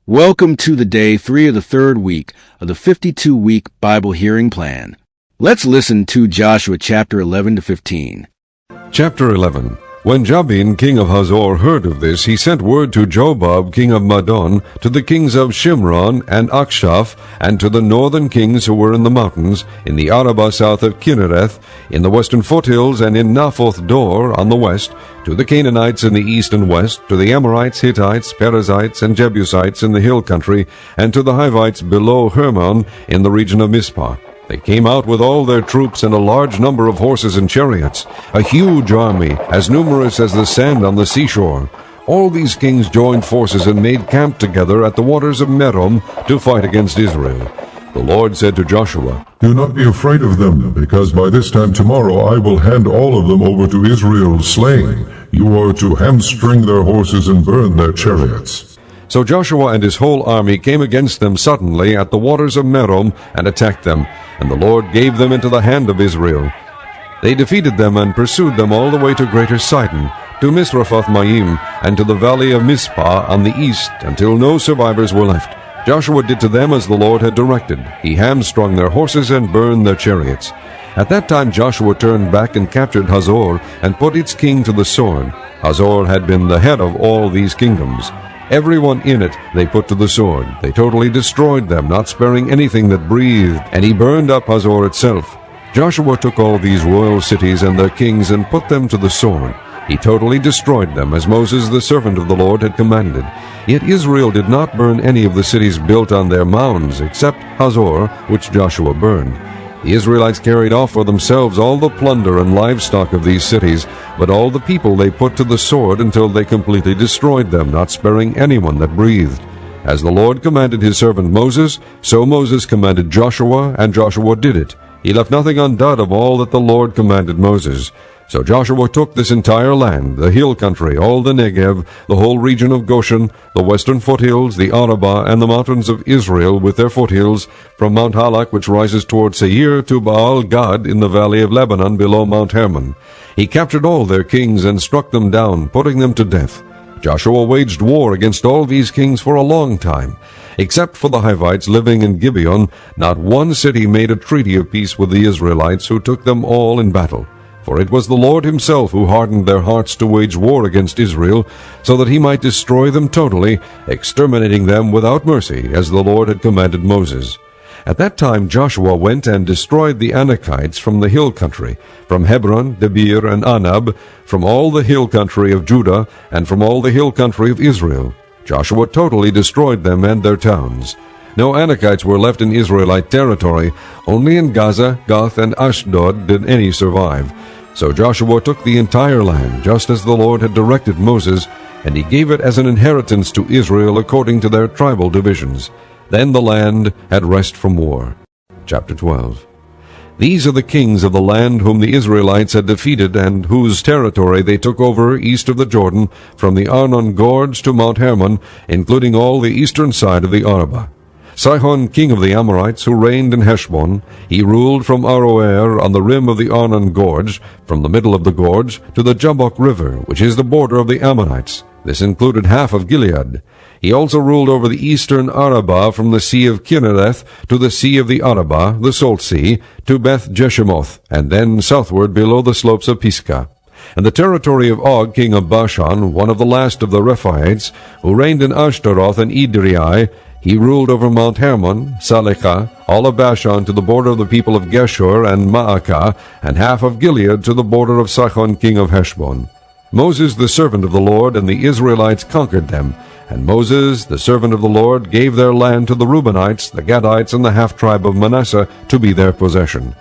Welcome to the day 3 of the third week of the 52-week Bible hearing plan. Let's listen to Joshua chapter 11 to 15. Chapter 11. When Jabin, king of Hazor, heard of this, he sent word to Jobab, king of Madon, to the kings of Shimron and Akshaph, and to the northern kings who were in the mountains, in the Arabah south of Kinnereth, in the western foothills, and in Naphoth Dor on the west, to the Canaanites in the east and west, to the Amorites, Hittites, Perizzites, and Jebusites in the hill country, and to the Hivites below Hermon in the region of Mizpah. They came out with all their troops and a large number of horses and chariots, a huge army, as numerous as the sand on the seashore. All these kings joined forces and made camp together at the waters of Merom to fight against Israel. The Lord said to Joshua, "Do not be afraid of them, because by this time tomorrow I will hand all of them over to Israel slain. You are to hamstring their horses and burn their chariots." So Joshua and his whole army came against them suddenly at the waters of Merom and attacked them, and the Lord gave them into the hand of Israel. They defeated them and pursued them all the way to Greater Sidon, to Misrephoth-Maim, and to the valley of Mizpah on the east, until no survivors were left. Joshua did to them as the Lord had directed. He hamstrung their horses and burned their chariots. At that time Joshua turned back and captured Hazor, and put its king to the sword. Hazor had been the head of all these kingdoms. Everyone in it they put to the sword. They totally destroyed them, not sparing anything that breathed, and he burned up Hazor itself. Joshua took all these royal cities and their kings and put them to the sword. He totally destroyed them, as Moses the servant of the Lord had commanded. Yet Israel did not burn any of the cities built on their mounds, except Hazor, which Joshua burned. The Israelites carried off for themselves all the plunder and livestock of these cities, but all the people they put to the sword until they completely destroyed them, not sparing anyone that breathed. As the Lord commanded his servant Moses, so Moses commanded Joshua, and Joshua did it. He left nothing undone of all that the Lord commanded Moses. So Joshua took this entire land, the hill country, all the Negev, the whole region of Goshen, the western foothills, the Arabah, and the mountains of Israel with their foothills, from Mount Halak, which rises toward Seir, to Baal-Gad in the valley of Lebanon below Mount Hermon. He captured all their kings and struck them down, putting them to death. Joshua waged war against all these kings for a long time. Except for the Hivites living in Gibeon, not one city made a treaty of peace with the Israelites, who took them all in battle. For it was the Lord himself who hardened their hearts to wage war against Israel, so that he might destroy them totally, exterminating them without mercy, as the Lord had commanded Moses. At that time Joshua went and destroyed the Anakites from the hill country, from Hebron, Debir, and Anab, from all the hill country of Judah, and from all the hill country of Israel. Joshua totally destroyed them and their towns. No Anakites were left in Israelite territory. Only in Gaza, Gath, and Ashdod did any survive. So Joshua took the entire land, just as the Lord had directed Moses, and he gave it as an inheritance to Israel according to their tribal divisions. Then the land had rest from war. Chapter 12. These are the kings of the land whom the Israelites had defeated, and whose territory they took over east of the Jordan, from the Arnon Gorge to Mount Hermon, including all the eastern side of the Arabah. Sihon, king of the Amorites, who reigned in Heshbon, he ruled from Aroer on the rim of the Arnon Gorge, from the middle of the gorge, to the Jabbok River, which is the border of the Ammonites. This included half of Gilead. He also ruled over the eastern Arabah, from the sea of Kinnereth to the sea of the Arabah, the Salt Sea, to Beth Jeshimoth, and then southward below the slopes of Pisgah. And the territory of Og, king of Bashan, one of the last of the Rephaites, who reigned in Ashtaroth and Edrei, he ruled over Mount Hermon, Salekah, all of Bashan to the border of the people of Geshur and Maacah, and half of Gilead to the border of Sihon king of Heshbon. Moses the servant of the Lord and the Israelites conquered them, and Moses the servant of the Lord gave their land to the Reubenites, the Gadites, and the half-tribe of Manasseh to be their possession.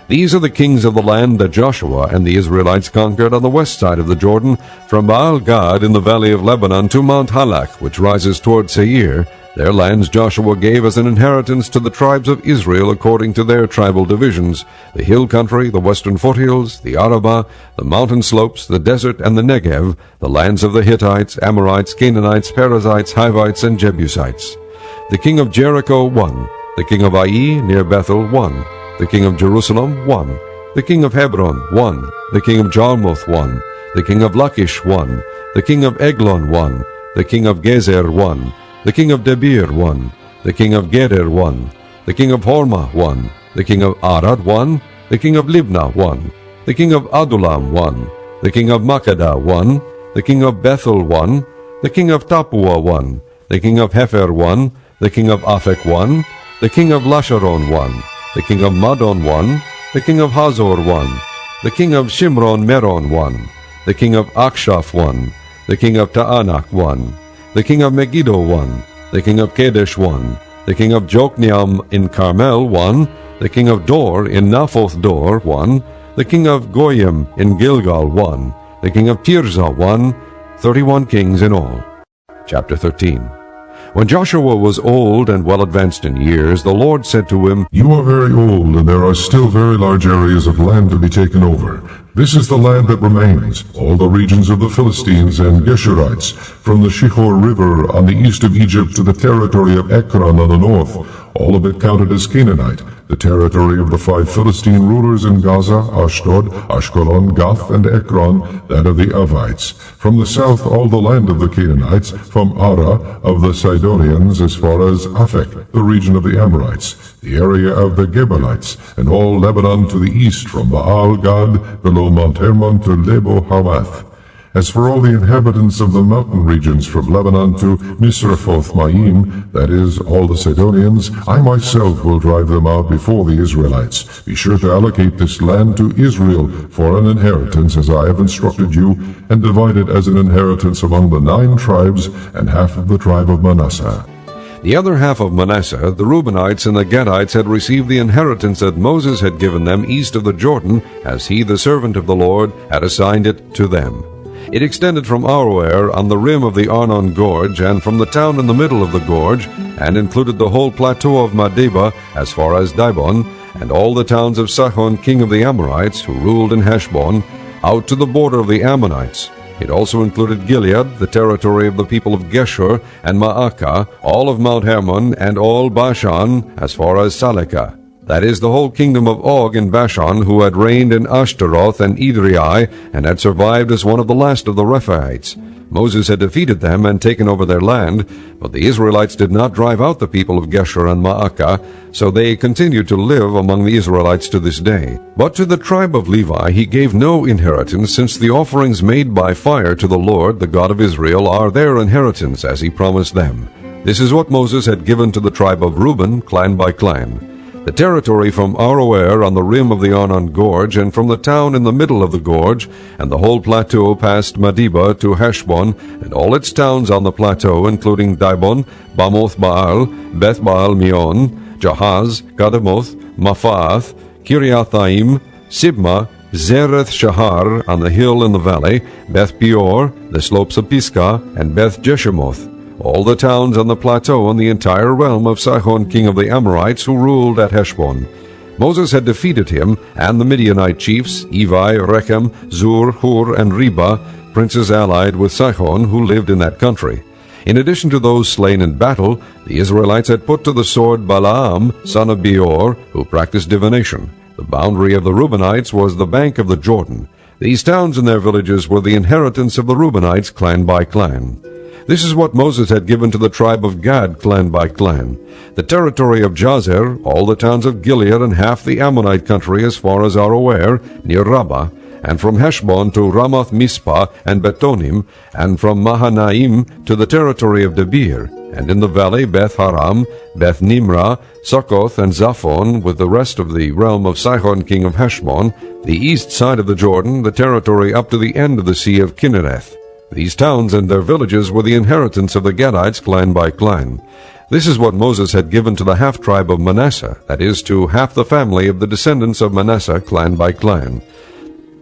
These are the kings of the land that Joshua and the Israelites conquered on the west side of the Jordan, from Baal-Gad in the valley of Lebanon to Mount Halak, which rises toward Seir. Their lands Joshua gave as an inheritance to the tribes of Israel according to their tribal divisions, the hill country, the western foothills, the Arabah, the mountain slopes, the desert, and the Negev, the lands of the Hittites, Amorites, Canaanites, Perizzites, Hivites, and Jebusites. The king of Jericho won. The king of Ai near Bethel won. The king of Jerusalem won. The king of Hebron won. The king of Jarmuth won. The king of Lachish won. The king of Eglon won. The king of Gezer won. The king of Debir won. The king of Gerer won. The king of Hormah won. The king of Arad won. The king of Libnah won. The king of Adullam won. The king of Makkedah won. The king of Bethel won. The king of Tappuah won. The king of Hepher won. The king of Aphek won. The king of Lasharon won. The king of Madon won. The king of Hazor won. The king of Shimron Meron won. The king of Akshaph won. The king of Taanach won. The king of Megiddo won. The king of Kadesh won. The king of Jokneam in Carmel won. The king of Dor in Naphoth Dor won. The king of Goyim in Gilgal won. The king of Tirzah won. 31 kings in all. Chapter 13. When Joshua was old and well advanced in years, the Lord said to him, You are very old, and there are still very large areas of land to be taken over. This is the land that remains, all the regions of the Philistines and Geshurites, from the Shihor River on the east of Egypt to the territory of Ekron on the north, all of it counted as Canaanite, the territory of the 5 Philistine rulers in Gaza, Ashdod, Ashkelon, Gath, and Ekron, that of the Avites. From the south all the land of the Canaanites, from Ara of the Sidonians as far as Aphek, the region of the Amorites, the area of the Gebalites, and all Lebanon to the east, from Baal Gad below Mount Hermon to Lebo Hamath. As for all the inhabitants of the mountain regions from Lebanon to Misrephoth Maim, that is, all the Sidonians, I myself will drive them out before the Israelites. Be sure to allocate this land to Israel for an inheritance, as I have instructed you, and divide it as an inheritance among the 9 tribes and half of the tribe of Manasseh. The other half of Manasseh, the Reubenites and the Gadites, had received the inheritance that Moses had given them east of the Jordan, as he, the servant of the Lord, had assigned it to them. It extended from Aroer on the rim of the Arnon Gorge, and from the town in the middle of the gorge, and included the whole plateau of Medeba as far as Dibon, and all the towns of Sihon king of the Amorites, who ruled in Heshbon, out to the border of the Ammonites. It also included Gilead, the territory of the people of Geshur, and Maacah, all of Mount Hermon, and all Bashan, as far as Salekah. That is, the whole kingdom of Og in Bashan, who had reigned in Ashtaroth and Edrei, and had survived as one of the last of the Rephaites. Moses had defeated them and taken over their land, but the Israelites did not drive out the people of Geshur and Maacah, so they continued to live among the Israelites to this day. But to the tribe of Levi he gave no inheritance, since the offerings made by fire to the Lord, the God of Israel, are their inheritance, as he promised them. This is what Moses had given to the tribe of Reuben, clan by clan. The territory from Aroer on the rim of the Arnon Gorge, and from the town in the middle of the gorge, and the whole plateau past Medeba to Heshbon, and all its towns on the plateau, including Dibon, Bamoth Baal, Beth Baal Meon, Jahaz, Kedemoth, Maphath, Kiriathaim, Sibma, Zereth Shahar on the hill in the valley, Beth Peor, the slopes of Pisgah, and Beth Jeshemoth. All the towns on the plateau and the entire realm of Sihon king of the Amorites, who ruled at Heshbon. Moses had defeated him and the Midianite chiefs, Evi, Rechem, Zur, Hur, and Reba, princes allied with Sihon, who lived in that country. In addition to those slain in battle, the Israelites had put to the sword Balaam, son of Beor, who practiced divination. The boundary of the Reubenites was the bank of the Jordan. These towns and their villages were the inheritance of the Reubenites, clan by clan. This is what Moses had given to the tribe of Gad, clan by clan. The territory of Jazer, all the towns of Gilead, and half the Ammonite country as far as Aroer, near Rabbah, and from Heshbon to Ramoth Mizpah and Betonim, and from Mahanaim to the territory of Debir, and in the valley Beth Haram, Beth Nimrah, Succoth, and Zaphon, with the rest of the realm of Sihon king of Heshbon, the east side of the Jordan, the territory up to the end of the sea of Kinnereth. These towns and their villages were the inheritance of the Gadites, clan by clan. This is what Moses had given to the half-tribe of Manasseh, that is, to half the family of the descendants of Manasseh, clan by clan.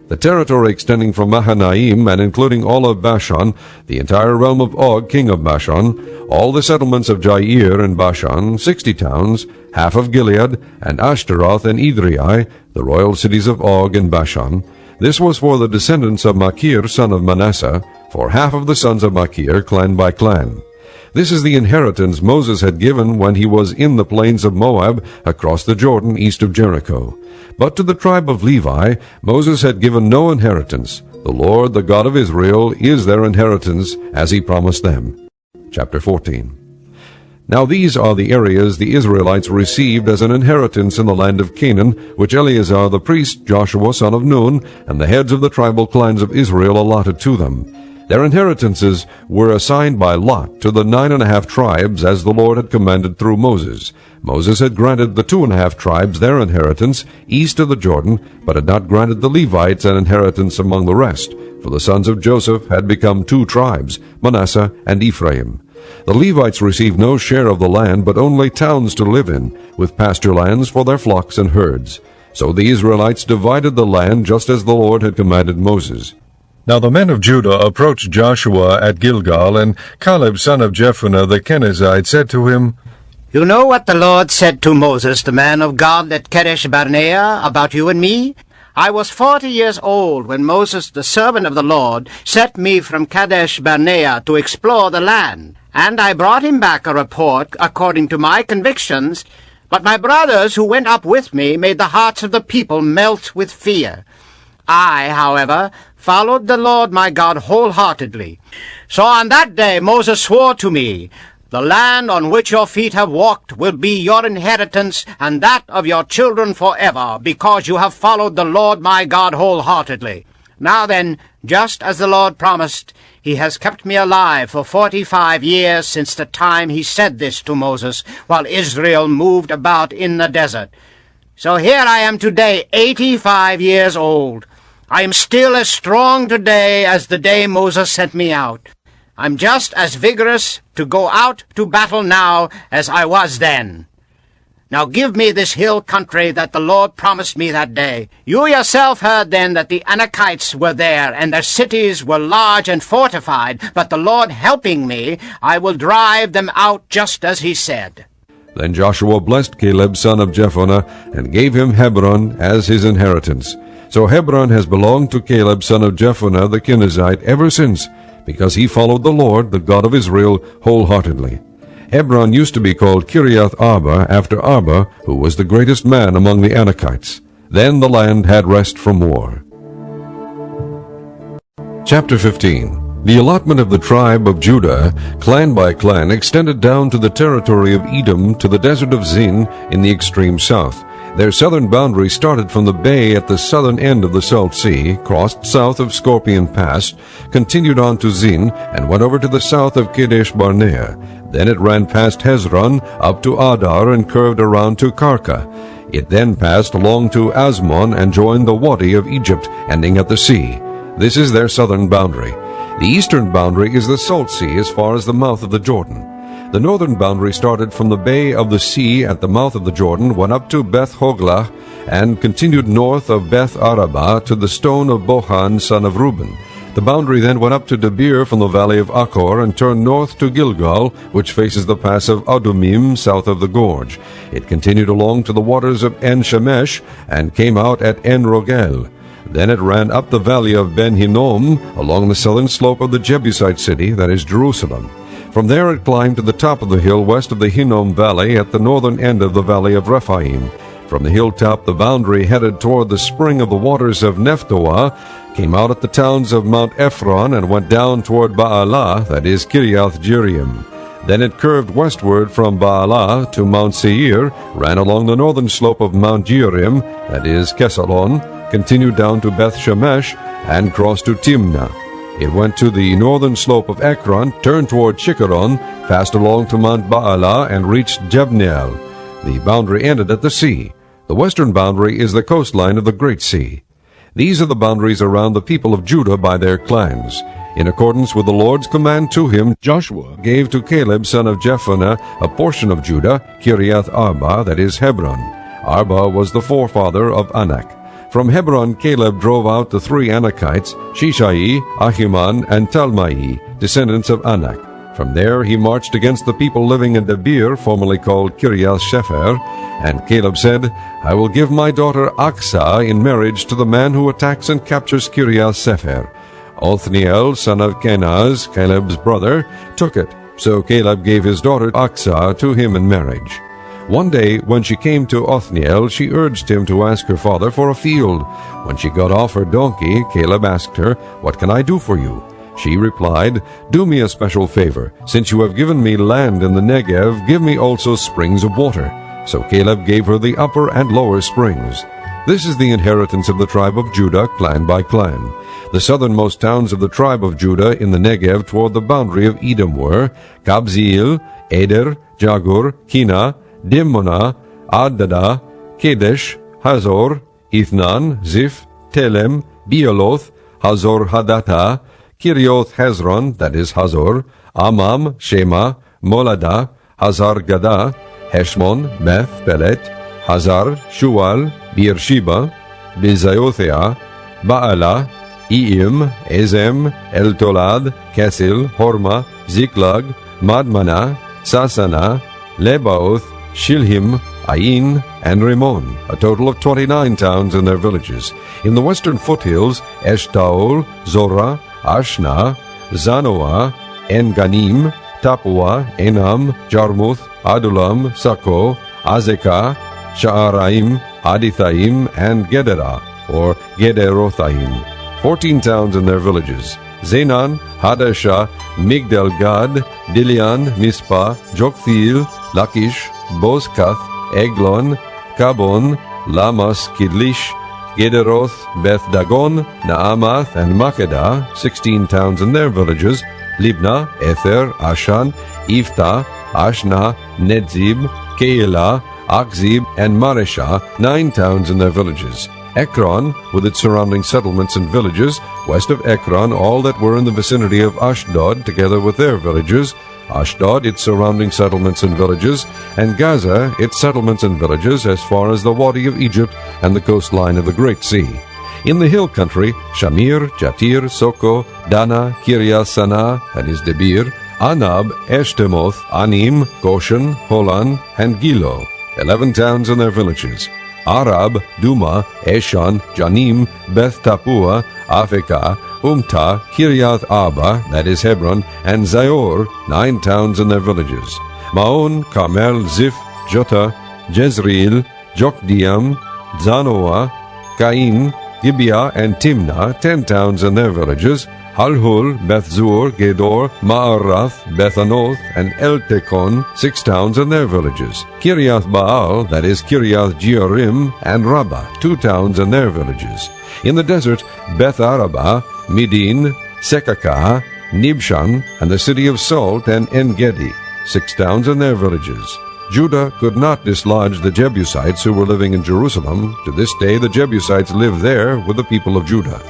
The territory extending from Mahanaim and including all of Bashan, the entire realm of Og, king of Bashan, all the settlements of Jair and Bashan, 60 towns, half of Gilead, and Ashtaroth and Edrei, the royal cities of Og and Bashan. This was for the descendants of Machir, son of Manasseh, for half of the sons of Machir, clan by clan. This is the inheritance Moses had given when he was in the plains of Moab, across the Jordan, east of Jericho. But to the tribe of Levi, Moses had given no inheritance. The Lord, the God of Israel, is their inheritance, as he promised them. Chapter 14. Now these are the areas the Israelites received as an inheritance in the land of Canaan, which Eleazar the priest, Joshua son of Nun, and the heads of the tribal clans of Israel allotted to them. Their inheritances were assigned by lot to the 9.5 tribes, as the Lord had commanded through Moses. Moses had granted the 2.5 tribes their inheritance east of the Jordan, but had not granted the Levites an inheritance among the rest, for the sons of Joseph had become 2 tribes, Manasseh and Ephraim. The Levites received no share of the land, but only towns to live in, with pasture lands for their flocks and herds. So the Israelites divided the land just as the Lord had commanded Moses. Now the men of Judah approached Joshua at Gilgal, and Caleb son of Jephunneh the Kenizzite said to him, You know what the Lord said to Moses, the man of God, at Kadesh Barnea, about you and me? I was 40 years old when Moses, the servant of the Lord, sent me from Kadesh Barnea to explore the land. And I brought him back a report according to my convictions, but my brothers who went up with me made the hearts of the people melt with fear. I, however, followed the Lord my God wholeheartedly. So on that day Moses swore to me, The land on which your feet have walked will be your inheritance, and that of your children forever, because you have followed the Lord my God wholeheartedly. Now then, just as the Lord promised, he has kept me alive for 45 years since the time he said this to Moses, while Israel moved about in the desert. So here I am today, 85 years old. I am still as strong today as the day Moses sent me out. I'm just as vigorous to go out to battle now as I was then. Now give me this hill country that the Lord promised me that day. You yourself heard then that the Anakites were there, and their cities were large and fortified, but the Lord helping me, I will drive them out just as he said. Then Joshua blessed Caleb son of Jephunneh, and gave him Hebron as his inheritance. So Hebron has belonged to Caleb son of Jephunneh the Kenizzite ever since, because he followed the Lord, the God of Israel, wholeheartedly. Hebron used to be called Kiriath Arba, after Arba, who was the greatest man among the Anakites. Then the land had rest from war. Chapter 15. The allotment of the tribe of Judah, clan by clan, extended down to the territory of Edom, to the desert of Zin, in the extreme south. Their southern boundary started from the bay at the southern end of the Salt Sea, crossed south of Scorpion Pass, continued on to Zin, and went over to the south of Kadesh Barnea. Then it ran past Hezron, up to Adar, and curved around to Karka. It then passed along to Asmon and joined the Wadi of Egypt, ending at the sea. This is their southern boundary. The eastern boundary is the Salt Sea as far as the mouth of the Jordan. The northern boundary started from the bay of the sea at the mouth of the Jordan, went up to Beth Hoglah, and continued north of Beth Arabah to the stone of Bohan son of Reuben. The boundary then went up to Debir from the valley of Achor, and turned north to Gilgal, which faces the pass of Adumim south of the gorge. It continued along to the waters of En-Shemesh, and came out at En-Rogel. Then it ran up the valley of Ben-Hinnom, along the southern slope of the Jebusite city, that is Jerusalem. From there it climbed to the top of the hill west of the Hinnom valley, at the northern end of the valley of Rephaim. From the hilltop the boundary headed toward the spring of the waters of Nephtoah, came out at the towns of Mount Ephron, and went down toward Baalah, that is Kiriath Jearim. Then it curved westward from Baalah to Mount Seir, ran along the northern slope of Mount Jearim, that is Kesalon, continued down to Beth Shemesh, and crossed to Timnah. It went to the northern slope of Ekron, turned toward Chikaron, passed along to Mount Baalah, and reached Jebneel. The boundary ended at the sea. The western boundary is the coastline of the Great Sea. These are the boundaries around the people of Judah by their clans. In accordance with the Lord's command to him, Joshua gave to Caleb son of Jephunneh a portion of Judah, Kiriath Arba, that is Hebron. Arba was the forefather of Anak. From Hebron Caleb drove out the 3 Anakites, Shishai, Ahiman, and Talmai, descendants of Anak. From there he marched against the people living in Debir, formerly called Kiriath Shepher, and Caleb said, I will give my daughter Aksah in marriage to the man who attacks and captures Kiriath Shepher. Othniel, son of Kenaz, Caleb's brother, took it. So Caleb gave his daughter Aksah to him in marriage. One day, when she came to Othniel, she urged him to ask her father for a field. When she got off her donkey, Caleb asked her, What can I do for you? She replied, "Do me a special favor. Since you have given me land in the Negev, give me also springs of water." So Caleb gave her the upper and lower springs. This is the inheritance of the tribe of Judah, clan by clan. The southernmost towns of the tribe of Judah in the Negev toward the boundary of Edom were Kabzeel, Eder, Jagur, Kina, Dimmonah, Adada, Kedesh, Hazor, Ithnan, Ziph, Telem, Bealoth, Hazor Hadattah, Kirioth Hezron, that is Hazor, Amam, Shema, Molada, Hazar Gadah, Heshmon, Beth, Pelet, Hazar, Shual, Beersheba, Bizayothea, Baala, Iim, Ezem, Eltolad, Kesil, Horma, Ziklag, Madmana, Sasana, Lebaoth, Shilhim, Ain, and Rimmon, a total of 29 towns and their villages. In the western foothills, Eshtaol, Zorah, Ashna, Zanoah, En-Ganim, Tapua, Enam, Jarmuth, Adulam, Sako, Azekah, Sha'araim, Adithaim, and Gederah, or Gederothaim, 14 towns and their villages. Zenan, Hadashah, Migdal-Gad, Dilian, Mizpah, Joktheel, Lachish, Bozkath, Eglon, Kabon, Lamas, Kidlish, Gederoth, Beth Dagon, Naamath, and Makkedah, 16 towns and their villages, Libnah, Ether, Ashan, Iftah, Ashna, Nedzib, Keilah, Akzib, and Mareshah, 9 towns and their villages. Ekron, with its surrounding settlements and villages, west of Ekron, all that were in the vicinity of Ashdod, together with their villages, Ashdod, its surrounding settlements and villages, and Gaza, its settlements and villages, as far as the Wadi of Egypt and the coastline of the Great Sea. In the hill country, Shamir, Jatir, Soko, Dana, Kiryas-Sana, that is Debir, Anab, Eshtemoth, Anim, Goshen, Holan, and Gilo, 11 towns and their villages. Arab, Duma, Eshan, Janim, Beth Tapua, Afekah, Umtah, Kiryath Abba, that is Hebron, and Zior, 9 towns and their villages. Maon, Carmel, Ziph, Jota, Jezreel, Jokdeam, Zanoah, Cain, Gibeah, and Timnah, 10 towns and their villages. Halhul, Beth-Zur, Gedor, Ma'arath, Bethanoth, and Eltekon, 6 towns and their villages. Kiryath Baal, that is Kiryath Jearim, and Rabbah, 2 towns and their villages. In the desert, Beth Arabah, Midin, Sekakah, Nibshan, and the city of Salt, and En-Gedi, 6 towns and their villages. Judah could not dislodge the Jebusites who were living in Jerusalem. To this day the Jebusites live there with the people of Judah.